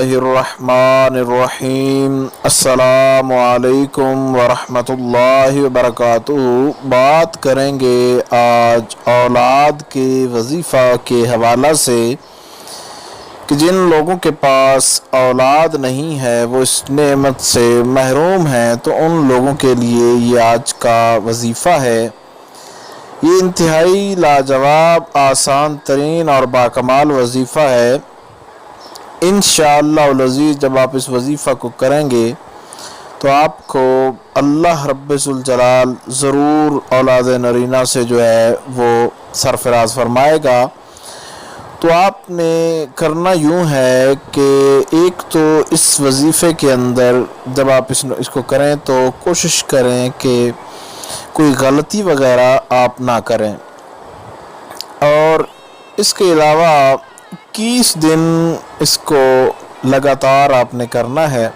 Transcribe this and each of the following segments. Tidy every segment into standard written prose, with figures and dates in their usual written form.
बिस्मिल्लाहिर्रहमानिर्रहीम। अस्सलामु अलैकुम वरहमतुल्लाहि वबरकातुहू। बात करेंगे आज औलाद के वजीफ़ा के हवाला से कि जिन लोगों के पास औलाद नहीं है, वो इस नेमत से महरूम हैं, तो उन लोगों के लिए ये आज का वजीफ़ा है। ये इंतहाई लाजवाब, आसान तरीन और बाकमाल वजीफ़ा है। इंशाअल्लाह अज़ीज़ जब आप इस वजीफ़ा को करेंगे तो आपको अल्लाह रब्बुल जलाल ज़रूर औलाद नरीना से जो है वो सरफराज फरमाएगा। तो आपने करना यूँ है कि एक तो इस वजीफ़े के अंदर जब आप इसको करें तो कोशिश करें कि कोई गलती वगैरह आप ना करें, और इसके अलावा 21 दिन इसको लगातार आपने करना है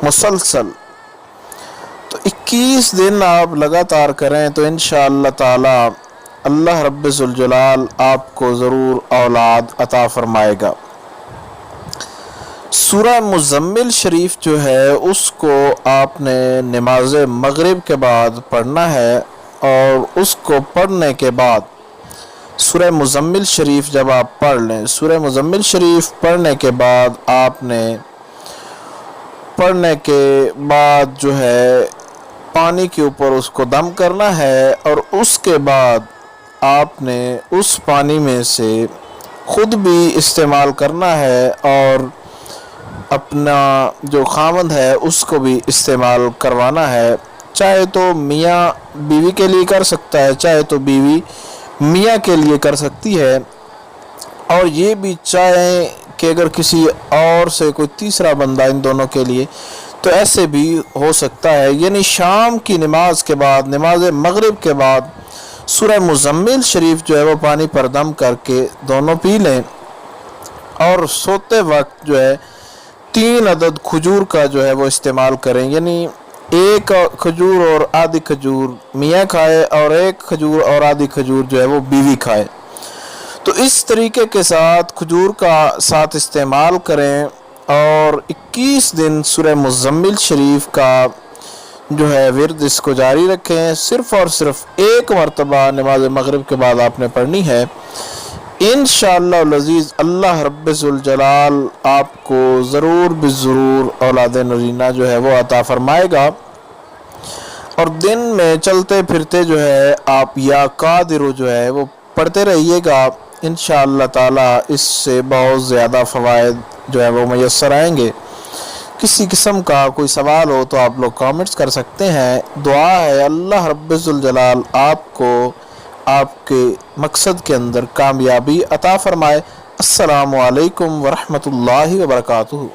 मुसलसल। तो 21 दिन आप लगातार करें तो इंशाअल्लाह ताला अल्लाह रब्बुल जलाल आपको ज़रूर औलाद अता फरमाएगा। सूरह मुज़म्मिल शरीफ जो है उसको आपने नमाज मगरिब के बाद पढ़ना है, और उसको पढ़ने के बाद सूरह मुज़म्मिल शरीफ जब आप पढ़ लें, सूरह मुज़म्मिल शरीफ पढ़ने के बाद जो है पानी के ऊपर उसको दम करना है, और उसके बाद आपने उस पानी में से ख़ुद भी इस्तेमाल करना है और अपना जो खामद है उसको भी इस्तेमाल करवाना है। चाहे तो मियाँ बीवी के लिए कर सकता है, चाहे तो बीवी मियाँ के लिए कर सकती है, और ये भी चाहे कि अगर किसी और से कोई तीसरा बंदा इन दोनों के लिए, तो ऐसे भी हो सकता है। यानी शाम की नमाज के बाद, नमाज मगरिब के बाद सूरह मुज़म्मिल शरीफ जो है वो पानी पर दम करके दोनों पी लें, और सोते वक्त जो है 3 अदद खजूर का जो है वो इस्तेमाल करें। यानी एक खजूर और आधी खजूर मियाँ खाए और एक खजूर और आधी खजूर जो है वो बीवी खाए। तो इस तरीके के साथ खजूर का साथ इस्तेमाल करें, और 21 दिन सूरह मुज़म्मिल शरीफ का जो है विर्द इसको जारी रखें। सिर्फ़ और सिर्फ एक मरतबा नमाज मगरिब के बाद आपने पढ़नी है। इंशाअल्लाह अज़ीज़ अल्लाह रब्बुल जलाल आपको ज़रूर बिज़रूर औलाद नरीना जो है वो अता फरमाएगा। और दिन में चलते फिरते जो है आप या कादिर जो है वो पढ़ते रहिएगा। इंशाअल्लाह ताला इससे बहुत ज़्यादा फ़वाइद जो है वो मैसर आएंगे। किसी किस्म का कोई सवाल हो तो आप लोग कमेंट्स कर सकते हैं। दुआ है अल्लाह रब्बुल जलाल आपको आपके मकसद के अंदर कामयाबी अता फरमाए। अस्सलामु अलैकुम वरहमतुल्लाहि वबरकातुहू।